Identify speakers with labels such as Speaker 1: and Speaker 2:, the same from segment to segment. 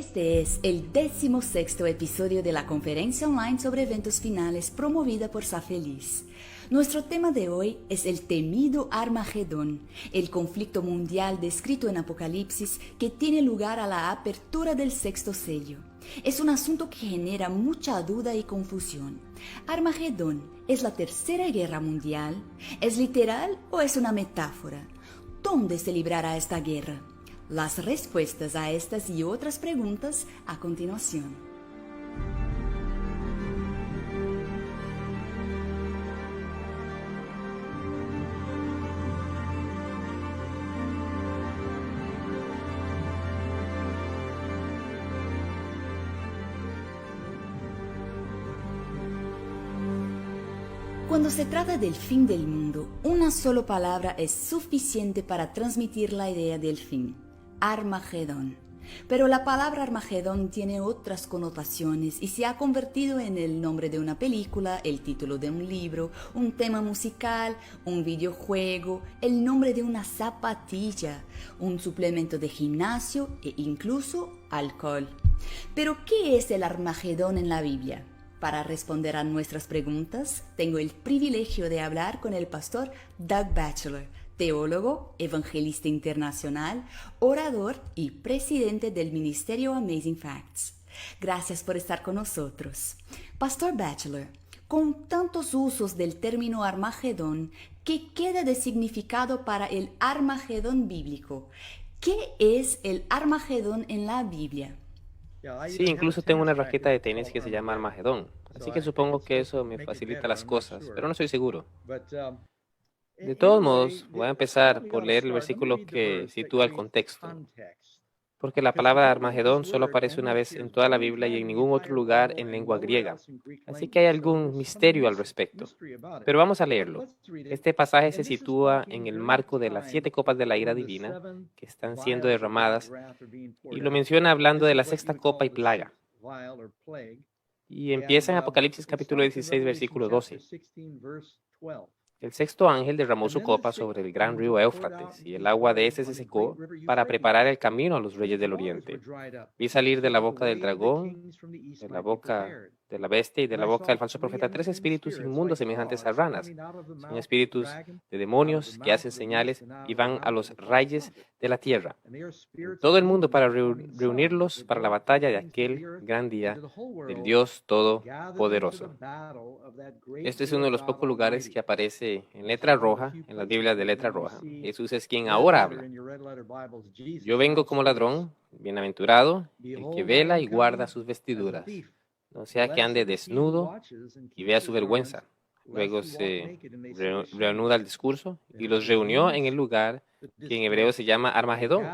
Speaker 1: Este es el 16º episodio de la conferencia online sobre eventos finales promovida por Safeliz. Nuestro tema de hoy es el temido Armagedón, el conflicto mundial descrito en Apocalipsis que tiene lugar a la apertura del sexto sello. Es un asunto que genera mucha duda y confusión. ¿Armagedón es la tercera guerra mundial? ¿Es literal o es una metáfora? ¿Dónde se librará esta guerra? Las respuestas a estas y otras preguntas a continuación. Cuando se trata del fin del mundo, una sola palabra es suficiente para transmitir la idea del fin: Armagedón. Pero la palabra Armagedón tiene otras connotaciones y se ha convertido en el nombre de una película, el título de un libro, un tema musical, un videojuego, el nombre de una zapatilla, un suplemento de gimnasio e incluso alcohol. Pero, ¿qué es el Armagedón en la Biblia? Para responder a nuestras preguntas, tengo el privilegio de hablar con el pastor Doug Batchelor, teólogo, evangelista internacional, orador y presidente del ministerio Amazing Facts. Gracias por estar con nosotros. Pastor Batchelor, con tantos usos del término Armagedón, ¿qué queda de significado para el Armagedón bíblico? ¿Qué es el Armagedón en la Biblia?
Speaker 2: Sí, incluso tengo una raqueta de tenis que se llama Armagedón, así que supongo que eso me facilita las cosas, pero no estoy seguro. De todos modos, voy a empezar por leer el versículo que sitúa el contexto, porque la palabra Armagedón solo aparece una vez en toda la Biblia y en ningún otro lugar en lengua griega, así que hay algún misterio al respecto. Pero vamos a leerlo. Este pasaje se sitúa en el marco de las 7 copas de la ira divina que están siendo derramadas y lo menciona hablando de la sexta copa y plaga. Y empieza en Apocalipsis capítulo 16, versículo 12. El sexto ángel derramó su copa sobre el gran río Éufrates, y el agua de ese se secó para preparar el camino a los reyes del oriente. Vi salir de la boca del dragón, de la boca de la bestia y de la boca del falso profeta 3 espíritus inmundos semejantes a ranas. Son espíritus de demonios que hacen señales y van a los reyes de la tierra, todo el mundo, para reunirlos para la batalla de aquel gran día del Dios Todopoderoso. Este es uno de los pocos lugares que aparece en letra roja, en las Biblias de letra roja. Jesús es quien ahora habla. Yo vengo como ladrón, bienaventurado el que vela y guarda sus vestiduras, no sea que ande desnudo y vea su vergüenza. Luego se reanuda el discurso y los reunió en el lugar que en hebreo se llama Armagedón.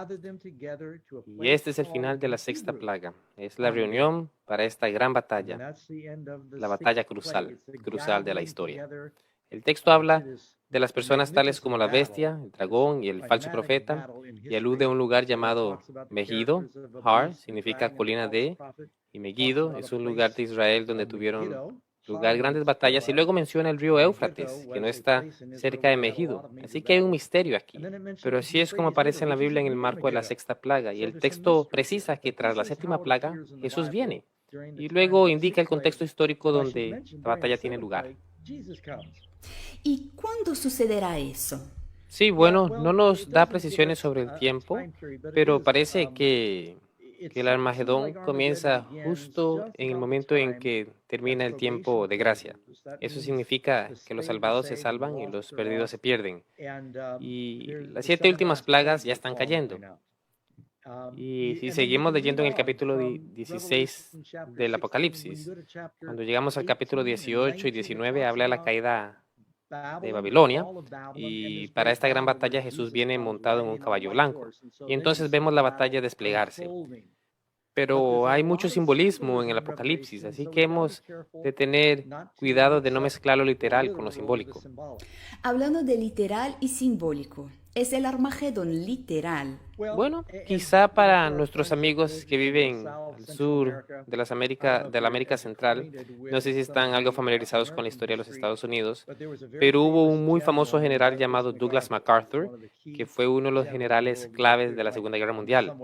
Speaker 2: Y este es el final de la sexta plaga. Es la reunión para esta gran batalla, la batalla crucial de la historia. El texto habla de las personas tales como la bestia, el dragón y el falso profeta, y alude a un lugar llamado Megido. Har significa colina de, y Megiddo es un lugar de Israel donde tuvieron lugar grandes batallas, y luego menciona el río Éufrates, que no está cerca de Megiddo. Así que hay un misterio aquí. Pero así es como aparece en la Biblia en el marco de la sexta plaga, y el texto precisa que tras la séptima plaga Jesús viene, y luego indica el contexto histórico donde la batalla tiene lugar.
Speaker 1: ¿Y cuándo sucederá eso?
Speaker 2: Sí, bueno, no nos da precisiones sobre el tiempo, pero parece que el Armagedón comienza justo en el momento en que termina el tiempo de gracia. Eso significa que los salvados se salvan y los perdidos se pierden. Y las 7 últimas plagas ya están cayendo. Y si seguimos leyendo en el capítulo 16 del Apocalipsis, cuando llegamos al capítulo 18 y 19, habla de la caída de Babilonia, y para esta gran batalla Jesús viene montado en un caballo blanco, y entonces vemos la batalla desplegarse. Pero hay mucho simbolismo en el Apocalipsis, así que hemos de tener cuidado de no mezclar lo literal con lo simbólico.
Speaker 1: Hablando de literal y simbólico, ¿Es el Armagedón literal?
Speaker 2: Bueno, quizá para nuestros amigos que viven al sur de la América Central, no sé si están algo familiarizados con la historia de los Estados Unidos, pero hubo un muy famoso general llamado Douglas MacArthur, que fue uno de los generales claves de la Segunda Guerra Mundial.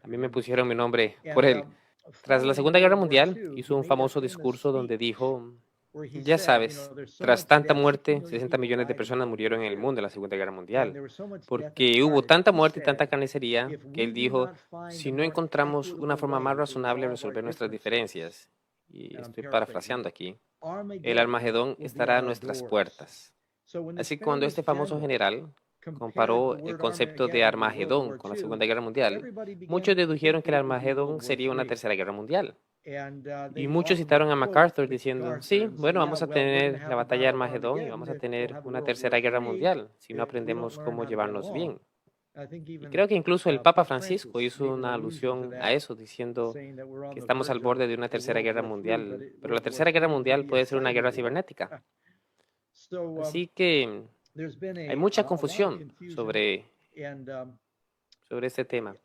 Speaker 2: A mí me pusieron mi nombre por él. Tras la Segunda Guerra Mundial, hizo un famoso discurso donde dijo: ya sabes, tras tanta muerte, 60 millones de personas murieron en el mundo en la Segunda Guerra Mundial, porque hubo tanta muerte y tanta carnicería que él dijo: si no encontramos una forma más razonable de resolver nuestras diferencias, y estoy parafraseando aquí, el Armagedón estará a nuestras puertas. Así que cuando este famoso general comparó el concepto de Armagedón con la Segunda Guerra Mundial, muchos dedujeron que el Armagedón sería una tercera guerra mundial. Y muchos citaron a MacArthur diciendo: sí, bueno, vamos a tener la batalla de Armagedón y vamos a tener una tercera guerra mundial si no aprendemos cómo llevarnos bien. Y creo que incluso el Papa Francisco hizo una alusión a eso, diciendo que estamos al borde de una tercera guerra mundial, pero la tercera guerra mundial puede ser una guerra cibernética. Así que hay mucha confusión sobre este tema.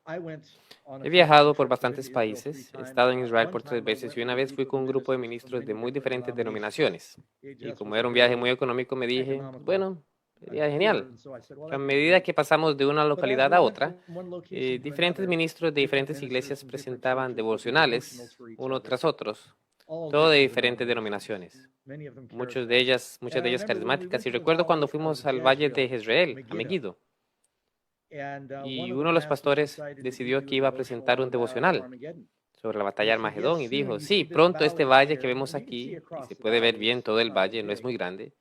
Speaker 2: He viajado por bastantes países, he estado en Israel por 3 veces y una vez fui con un grupo de ministros de muy diferentes denominaciones. Y como era un viaje muy económico, me dije: bueno, sería genial. A medida que pasamos de una localidad a otra, diferentes ministros de diferentes iglesias presentaban devocionales, uno tras otros, todo de diferentes denominaciones. Muchas de ellas carismáticas. Y recuerdo cuando fuimos al valle de Jezreel, a Megiddo, y uno de los pastores decidió que iba a presentar un devocional sobre la batalla de Armagedón y dijo: sí, pronto este valle que vemos aquí, y se puede ver bien todo el valle, no es muy grande.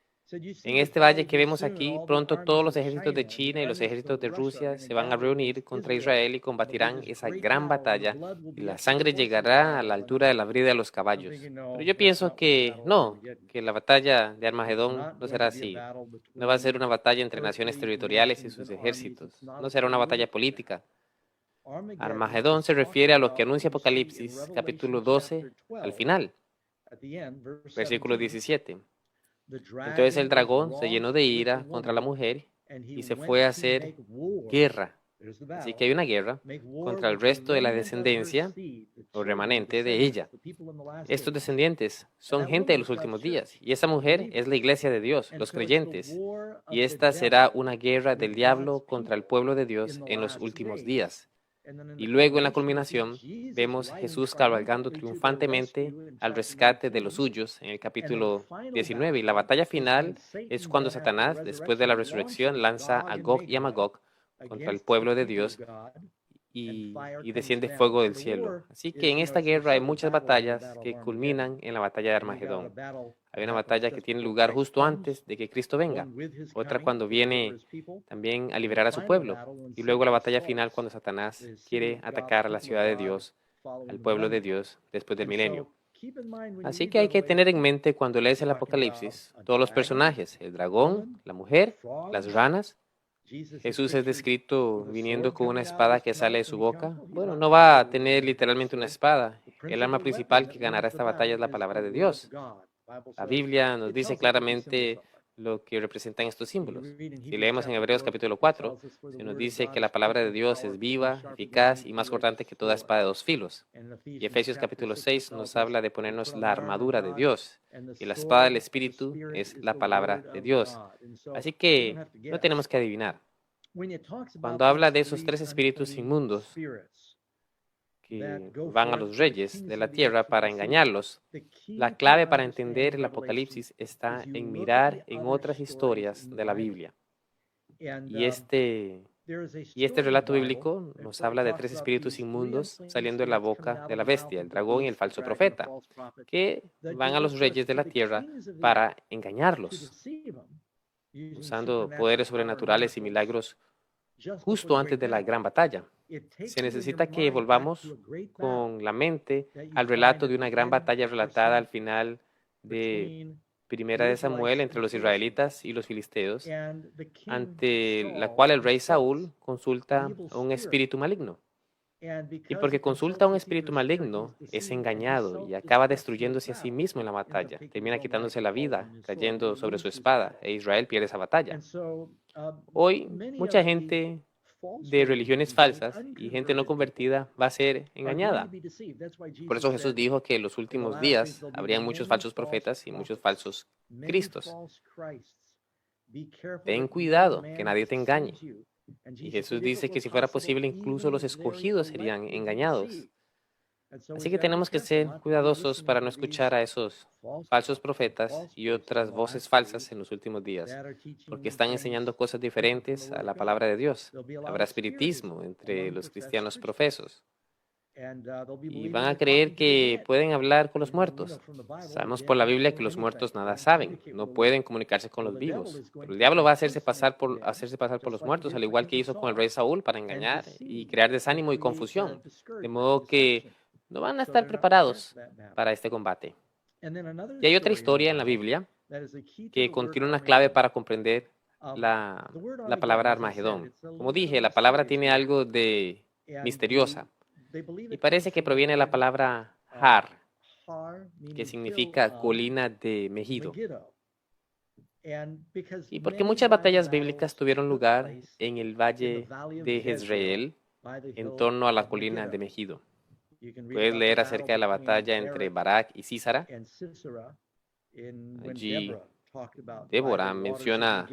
Speaker 2: En este valle que vemos aquí, pronto todos los ejércitos de China y los ejércitos de Rusia se van a reunir contra Israel y combatirán esa gran batalla, y la sangre llegará a la altura de la brida de los caballos. Pero yo pienso que no, que la batalla de Armagedón no será así. No va a ser una batalla entre naciones territoriales y sus ejércitos. No será una batalla política. Armagedón se refiere a lo que anuncia Apocalipsis, capítulo 12, al final, versículo 17. Entonces el dragón se llenó de ira contra la mujer y se fue a hacer guerra. Así que hay una guerra contra el resto de la descendencia o remanente de ella. Estos descendientes son gente de los últimos días, y esa mujer es la iglesia de Dios, los creyentes. Y esta será una guerra del diablo contra el pueblo de Dios en los últimos días. Y luego en la culminación vemos a Jesús cabalgando triunfantemente al rescate de los suyos en el capítulo 19. Y la batalla final es cuando Satanás, después de la resurrección, lanza a Gog y a Magog contra el pueblo de Dios y desciende fuego del cielo. Así que en esta guerra hay muchas batallas que culminan en la batalla de Armagedón. Hay una batalla que tiene lugar justo antes de que Cristo venga, otra cuando viene también a liberar a su pueblo, y luego la batalla final cuando Satanás quiere atacar a la ciudad de Dios, al pueblo de Dios, después del milenio. Así que hay que tener en mente cuando lees el Apocalipsis todos los personajes: el dragón, la mujer, las ranas. Jesús es descrito viniendo con una espada que sale de su boca. Bueno, no va a tener literalmente una espada. El arma principal que ganará esta batalla es la palabra de Dios. La Biblia nos dice claramente lo que representan estos símbolos. Si leemos en Hebreos capítulo 4, se nos dice que la palabra de Dios es viva, eficaz y más cortante que toda espada de 2 filos. Y Efesios capítulo 6 nos habla de ponernos la armadura de Dios. Y la espada del Espíritu es la palabra de Dios. Así que no tenemos que adivinar. Cuando habla de esos 3 espíritus inmundos que van a los reyes de la tierra para engañarlos, la clave para entender el Apocalipsis está en mirar en otras historias de la Biblia. Y este relato bíblico nos habla de 3 espíritus inmundos saliendo de la boca de la bestia, el dragón y el falso profeta, que van a los reyes de la tierra para engañarlos, usando poderes sobrenaturales y milagros justo antes de la gran batalla. Se necesita que volvamos con la mente al relato de una gran batalla relatada al final de Primera de Samuel entre los israelitas y los filisteos, ante la cual el rey Saúl consulta a un espíritu maligno. Y porque consulta a un espíritu maligno, es engañado y acaba destruyéndose a sí mismo en la batalla. Termina quitándose la vida, cayendo sobre su espada, e Israel pierde esa batalla. Hoy, mucha gente de religiones falsas y gente no convertida va a ser engañada. Por eso Jesús dijo que en los últimos días habrían muchos falsos profetas y muchos falsos cristos. Ten cuidado, que nadie te engañe. Y Jesús dice que si fuera posible, incluso los escogidos serían engañados. Así que tenemos que ser cuidadosos para no escuchar a esos falsos profetas y otras voces falsas en los últimos días, porque están enseñando cosas diferentes a la palabra de Dios. Habrá espiritismo entre los cristianos profesos y van a creer que pueden hablar con los muertos. Sabemos por la Biblia que los muertos nada saben, no pueden comunicarse con los vivos. Pero el diablo va a hacerse pasar por los muertos, al igual que hizo con el rey Saúl, para engañar y crear desánimo y confusión. De modo que no van a estar preparados para este combate. Y hay otra historia en la Biblia que contiene una clave para comprender la palabra Armagedón. Como dije, la palabra tiene algo de misteriosa y parece que proviene de la palabra Har, que significa colina de Megido. Y porque muchas batallas bíblicas tuvieron lugar en el valle de Jezreel, en torno a la colina de Megido. Puedes leer acerca de la batalla entre Barak y Sísara. Allí Débora menciona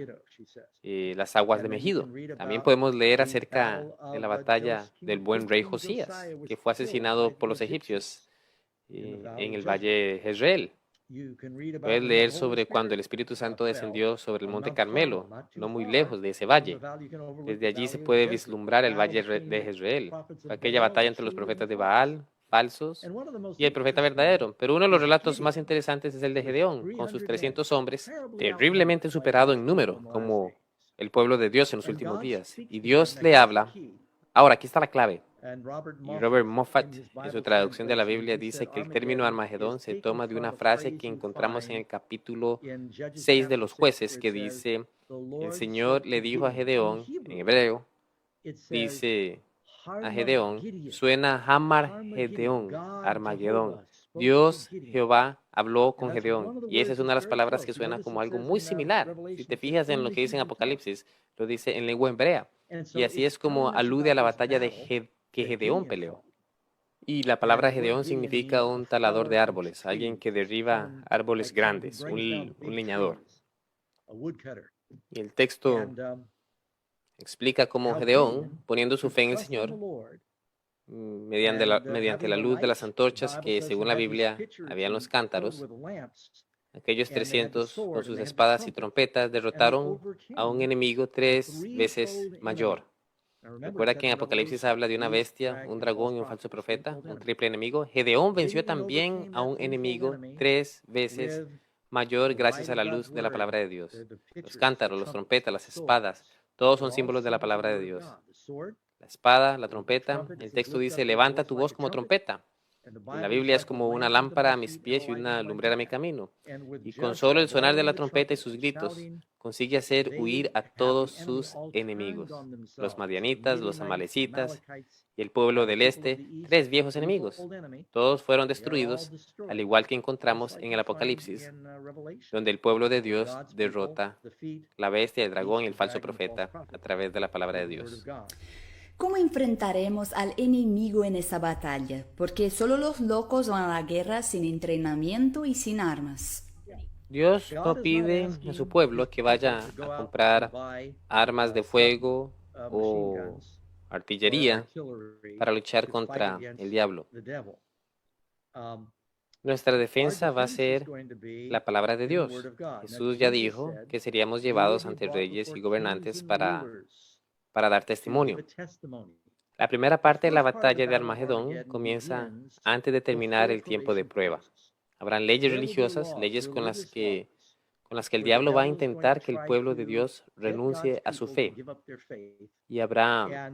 Speaker 2: las aguas de Megido. También podemos leer acerca de la batalla del buen rey Josías, que fue asesinado por los egipcios en el valle de Jezreel. Puedes leer sobre cuando el Espíritu Santo descendió sobre el monte Carmelo, no muy lejos de ese valle. Desde allí se puede vislumbrar el valle de Jezreel, aquella batalla entre los profetas de Baal, falsos, y el profeta verdadero. Pero uno de los relatos más interesantes es el de Gedeón, con sus 300 hombres, terriblemente superado en número, como el pueblo de Dios en los últimos días. Y Dios le habla. Ahora, aquí está la clave. Y Robert Moffat, en su traducción de la Biblia, dice que el término Armagedón se toma de una frase que encontramos en el capítulo 6 de los Jueces, que dice, el Señor le dijo a Gedeón, en hebreo, dice a Gedeón, suena Hamar Gedeón, Armagedón. Dios, Jehová, habló con Gedeón. Y esa es una de las palabras que suena como algo muy similar. Si te fijas en lo que dice en Apocalipsis, lo dice en lengua hebrea. Y así es como alude a la batalla que Gedeón peleó. Y la palabra Gedeón significa un talador de árboles, alguien que derriba árboles grandes, un leñador. Y el texto explica cómo Gedeón, poniendo su fe en el Señor, mediante la luz de las antorchas que, según la Biblia, habían los cántaros, aquellos 300 con sus espadas y trompetas derrotaron a un enemigo 3 veces mayor. Recuerda que en Apocalipsis habla de una bestia, un dragón y un falso profeta, un triple enemigo. Gedeón venció también a un enemigo 3 veces mayor gracias a la luz de la palabra de Dios. Los cántaros, las trompetas, las espadas, todos son símbolos de la palabra de Dios. La espada, la trompeta, el texto dice, levanta tu voz como trompeta. En la Biblia es como una lámpara a mis pies y una lumbrera a mi camino. Y con solo el sonar de la trompeta y sus gritos, consigue hacer huir a todos sus enemigos. Los madianitas, los amalecitas y el pueblo del este, 3 viejos enemigos. Todos fueron destruidos, al igual que encontramos en el Apocalipsis, donde el pueblo de Dios derrota la bestia, el dragón y el falso profeta a través de la palabra de Dios.
Speaker 1: ¿Cómo enfrentaremos al enemigo en esa batalla? Porque solo los locos van a la guerra sin entrenamiento y sin armas.
Speaker 2: Dios no pide a su pueblo que vaya a comprar armas de fuego o artillería para luchar contra el diablo. Nuestra defensa va a ser la palabra de Dios. Jesús ya dijo que seríamos llevados ante reyes y gobernantes para dar testimonio. La primera parte de la batalla de Armagedón comienza antes de terminar el tiempo de prueba. Habrán leyes religiosas, leyes con las que el diablo va a intentar que el pueblo de Dios renuncie a su fe. Y habrá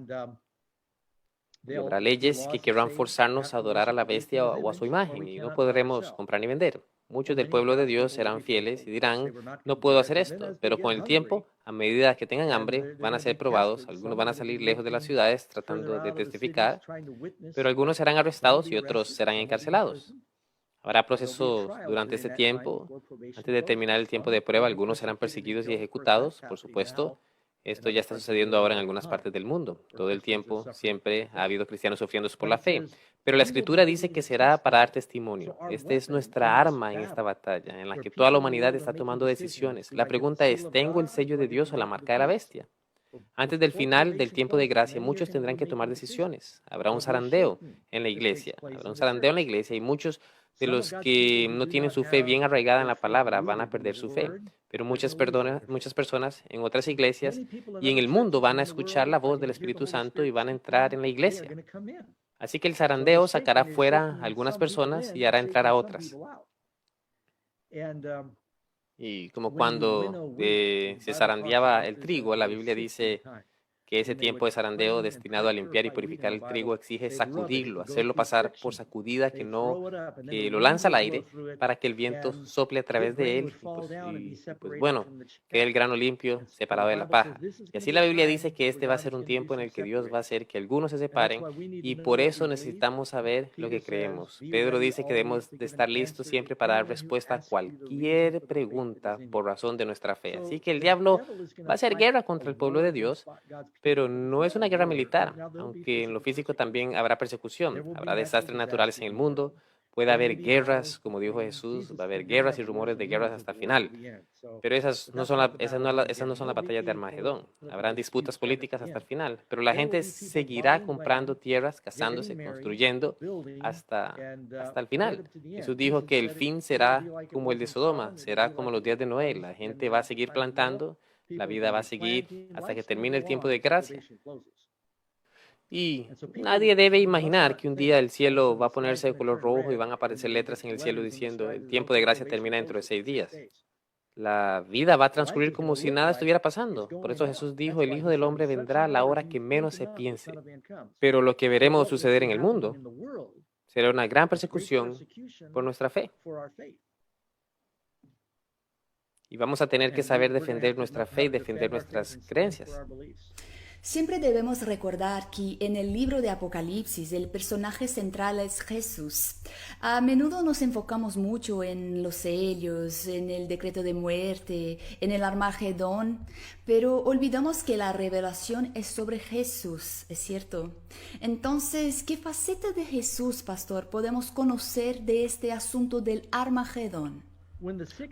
Speaker 2: leyes que querrán forzarnos a adorar a la bestia o a su imagen y no podremos comprar ni vender. Muchos del pueblo de Dios serán fieles y dirán, no puedo hacer esto, pero con el tiempo a medida que tengan hambre, van a ser probados. Algunos van a salir lejos de las ciudades tratando de testificar, pero algunos serán arrestados y otros serán encarcelados. Habrá procesos durante este tiempo. Antes de terminar el tiempo de prueba, algunos serán perseguidos y ejecutados, por supuesto. Esto ya está sucediendo ahora en algunas partes del mundo. Todo el tiempo siempre ha habido cristianos sufriendo por la fe. Pero la Escritura dice que será para dar testimonio. Esta es nuestra arma en esta batalla, en la que toda la humanidad está tomando decisiones. La pregunta es, ¿tengo el sello de Dios o la marca de la bestia? Antes del final del tiempo de gracia, muchos tendrán que tomar decisiones. Habrá un zarandeo en la iglesia. Habrá un zarandeo en la iglesia y muchos de los que no tienen su fe bien arraigada en la palabra van a perder su fe. Pero muchas personas en otras iglesias y en el mundo van a escuchar la voz del Espíritu Santo y van a entrar en la iglesia. Así que el zarandeo sacará fuera a algunas personas y hará entrar a otras. Y como cuando se zarandeaba el trigo, la Biblia dice que ese tiempo de zarandeo destinado a limpiar y purificar el trigo exige sacudirlo, hacerlo pasar por sacudida que lo lanza al aire para que el viento sople a través de él pues bueno, quede el grano limpio separado de la paja. Y así la Biblia dice que este va a ser un tiempo en el que Dios va a hacer que algunos se separen y por eso necesitamos saber lo que creemos. Pedro dice que debemos de estar listos siempre para dar respuesta a cualquier pregunta por razón de nuestra fe. Así que el diablo va a hacer guerra contra el pueblo de Dios, pero no es una guerra militar, aunque en lo físico también habrá persecución, habrá desastres naturales en el mundo, puede haber guerras, como dijo Jesús, va a haber guerras y rumores de guerras hasta el final. Pero esas no son las batallas de Armagedón. Habrán disputas políticas hasta el final, pero la gente seguirá comprando tierras, casándose, construyendo hasta el final. Jesús dijo que el fin será como el de Sodoma, será como los días de Noé. La gente va a seguir plantando. La vida va a seguir hasta que termine el tiempo de gracia. Y nadie debe imaginar que un día el cielo va a ponerse de color rojo y van a aparecer letras en el cielo diciendo el tiempo de gracia termina dentro de 6 días. La vida va a transcurrir como si nada estuviera pasando. Por eso Jesús dijo, el Hijo del Hombre vendrá a la hora que menos se piense. Pero lo que veremos suceder en el mundo será una gran persecución por nuestra fe. Y vamos a tener que saber defender nuestra fe y defender nuestras creencias.
Speaker 1: Siempre debemos recordar que en el libro de Apocalipsis el personaje central es Jesús. A menudo nos enfocamos mucho en los sellos, en el decreto de muerte, en el Armagedón, pero olvidamos que la revelación es sobre Jesús, ¿es cierto? Entonces, ¿qué faceta de Jesús, pastor, podemos conocer de este asunto del Armagedón?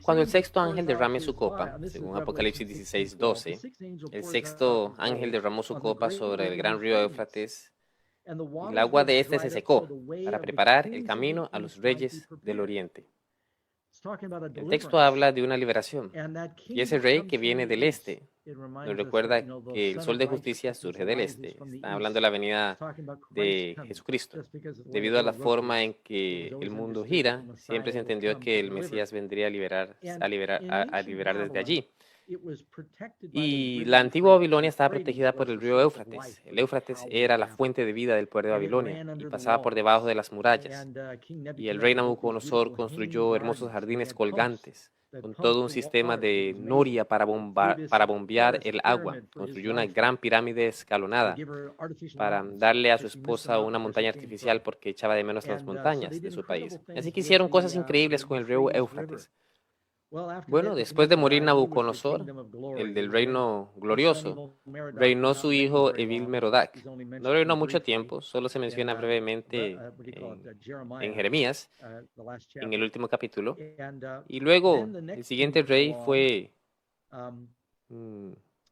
Speaker 2: Cuando el sexto ángel derrame su copa, según Apocalipsis 16:12, el sexto ángel derramó su copa sobre el gran río Éufrates. El agua de este se secó para preparar el camino a los reyes del oriente. El texto habla de una liberación, y ese rey que viene del este nos recuerda que el sol de justicia surge del este. Está hablando de la venida de Jesucristo. Debido a la forma en que el mundo gira, siempre se entendió que el Mesías vendría a liberar desde allí. Y la antigua Babilonia estaba protegida por el río Éufrates. El Éufrates era la fuente de vida del poder de Babilonia y pasaba por debajo de las murallas. Y el rey Nabucodonosor construyó hermosos jardines colgantes con todo un sistema de noria para bombear el agua. Construyó una gran pirámide escalonada para darle a su esposa una montaña artificial porque echaba de menos las montañas de su país. Así que hicieron cosas increíbles con el río Éufrates. Bueno, después de morir Nabucodonosor, el del reino glorioso, reinó su hijo Evil-Merodach. No reinó mucho tiempo, solo se menciona brevemente en Jeremías, en el último capítulo. Y luego, el siguiente rey fue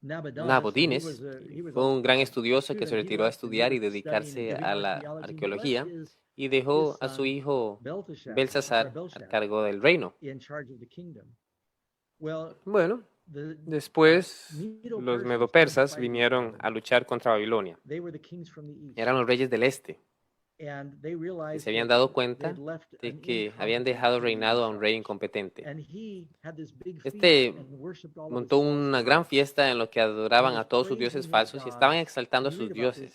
Speaker 2: Nabonidus. Fue un gran estudioso que se retiró a estudiar y dedicarse a la arqueología y dejó a su hijo Belsasar a cargo del reino. Bueno, después los medopersas vinieron a luchar contra Babilonia. Eran los reyes del este. y se habían dado cuenta de que habían dejado reinado a un rey incompetente. Este montó una gran fiesta en la que adoraban a todos sus dioses falsos y estaban exaltando a sus dioses.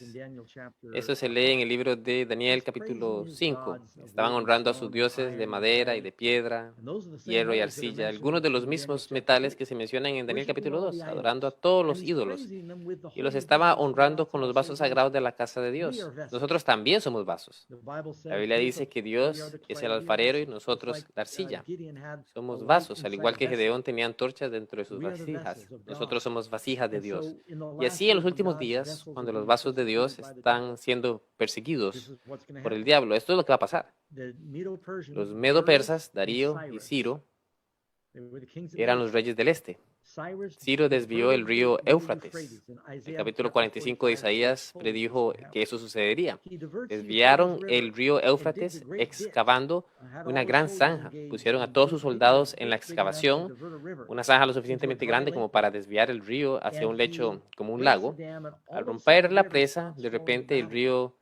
Speaker 2: Eso se lee en el libro de Daniel capítulo 5. Estaban honrando a sus dioses de madera y de piedra, hierro y arcilla, algunos de los mismos metales que se mencionan en Daniel capítulo 2, adorando a todos los ídolos. Y los estaba honrando con los vasos sagrados de la casa de Dios. Nosotros también somos vasos. La Biblia dice que Dios es el alfarero y nosotros la arcilla. Somos vasos, al igual que Gedeón tenía antorchas dentro de sus vasijas. Nosotros somos vasijas de Dios. Y así en los últimos días, cuando los vasos de Dios están siendo perseguidos por el diablo, esto es lo que va a pasar. Los medo-persas, Darío y Ciro, eran los reyes del este. Ciro desvió el río Éufrates. El capítulo 45 de Isaías predijo que eso sucedería. Desviaron el río Éufrates excavando una gran zanja. Pusieron a todos sus soldados en la excavación, una zanja lo suficientemente grande como para desviar el río hacia un lecho como un lago. Al romper la presa, de repente el río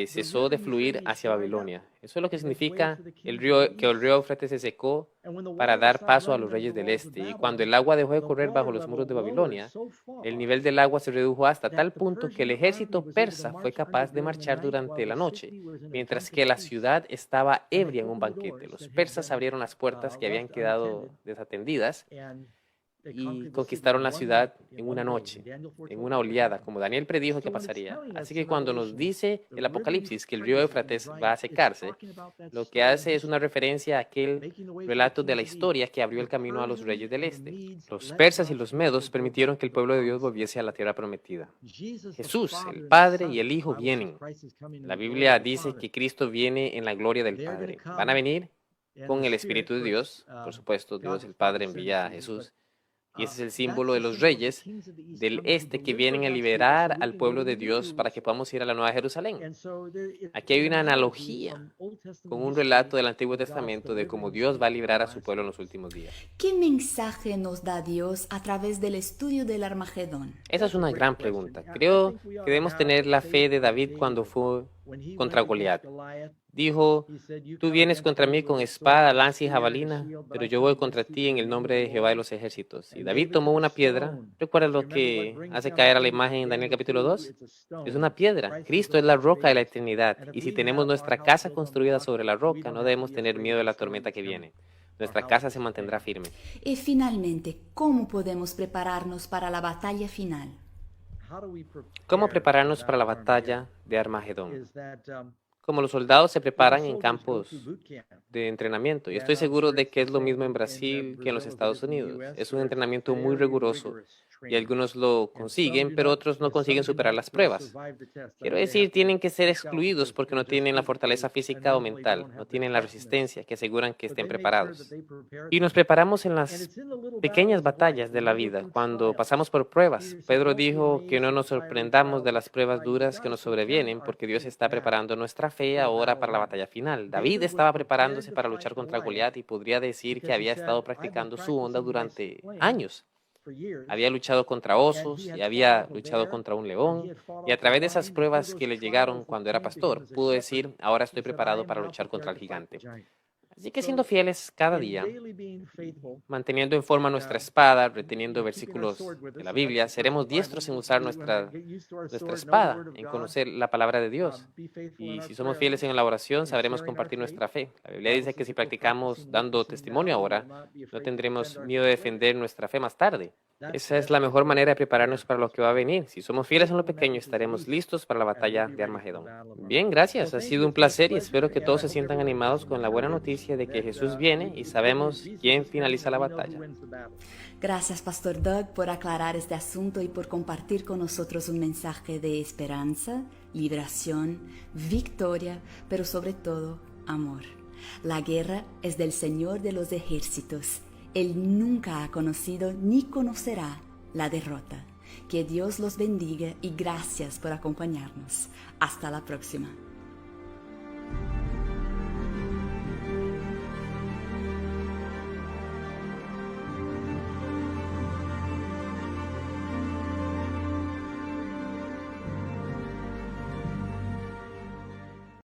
Speaker 2: cesó de fluir hacia Babilonia. Eso es lo que significa que el río Éufrates se secó para dar paso a los reyes del este. Y cuando el agua dejó de correr bajo los muros de Babilonia, el nivel del agua se redujo hasta tal punto que el ejército persa fue capaz de marchar durante la noche, mientras que la ciudad estaba ebria en un banquete. Los persas abrieron las puertas que habían quedado desatendidas y conquistaron la ciudad en una noche, en una oleada, como Daniel predijo que pasaría. Así que cuando nos dice el Apocalipsis que el río Éufrates va a secarse, lo que hace es una referencia a aquel relato de la historia que abrió el camino a los reyes del este. Los persas y los medos permitieron que el pueblo de Dios volviese a la tierra prometida. Jesús, el Padre y el Hijo vienen. La Biblia dice que Cristo viene en la gloria del Padre. Van a venir con el Espíritu de Dios. Por supuesto, Dios el Padre envía a Jesús. Y ese es el símbolo de los reyes del este que vienen a liberar al pueblo de Dios para que podamos ir a la Nueva Jerusalén. Aquí hay una analogía con un relato del Antiguo Testamento de cómo Dios va a liberar a su pueblo en los últimos días.
Speaker 1: ¿Qué mensaje nos da Dios a través del estudio del Armagedón?
Speaker 2: Esa es una gran pregunta. Creo que debemos tener la fe de David cuando fue contra Goliat. Dijo: tú vienes contra mí con espada, lanza y jabalina, pero yo voy contra ti en el nombre de Jehová de los ejércitos. Y David tomó una piedra. ¿Recuerdas lo que hace caer a la imagen en Daniel capítulo 2? Es una piedra. Cristo es la roca de la eternidad. Y si tenemos nuestra casa construida sobre la roca, no debemos tener miedo de la tormenta que viene. Nuestra casa se mantendrá firme.
Speaker 1: Y finalmente, ¿cómo podemos prepararnos para la batalla final?
Speaker 2: ¿Cómo prepararnos para la batalla de Armagedón? Como los soldados se preparan en campos de entrenamiento. Y estoy seguro de que es lo mismo en Brasil que en los Estados Unidos. Es un entrenamiento muy riguroso y algunos lo consiguen, pero otros no consiguen superar las pruebas. Quiero decir, tienen que ser excluidos porque no tienen la fortaleza física o mental, no tienen la resistencia que aseguran que estén preparados. Y nos preparamos en las pequeñas batallas de la vida, cuando pasamos por pruebas. Pedro dijo que no nos sorprendamos de las pruebas duras que nos sobrevienen, porque Dios está preparando nuestra fe ahora para la batalla final. David estaba preparándose para luchar contra Goliat y podría decir que había estado practicando su onda durante años. Había luchado contra osos y había luchado contra un león, y a través de esas pruebas que le llegaron cuando era pastor, pudo decir: ahora estoy preparado para luchar contra el gigante. Así que siendo fieles cada día, manteniendo en forma nuestra espada, reteniendo versículos de la Biblia, seremos diestros en usar nuestra espada, en conocer la palabra de Dios. Y si somos fieles en la oración, sabremos compartir nuestra fe. La Biblia dice que si practicamos dando testimonio ahora, no tendremos miedo de defender nuestra fe más tarde. Esa es la mejor manera de prepararnos para lo que va a venir. Si somos fieles en lo pequeño, estaremos listos para la batalla de Armagedón. Bien, gracias. Ha sido un placer y espero que todos se sientan animados con la buena noticia de que Jesús viene y sabemos quién finaliza la batalla.
Speaker 1: Gracias, Pastor Doug, por aclarar este asunto y por compartir con nosotros un mensaje de esperanza, liberación, victoria, pero sobre todo, amor. La guerra es del Señor de los ejércitos. Él nunca ha conocido ni conocerá la derrota. Que Dios los bendiga y gracias por acompañarnos. Hasta la próxima.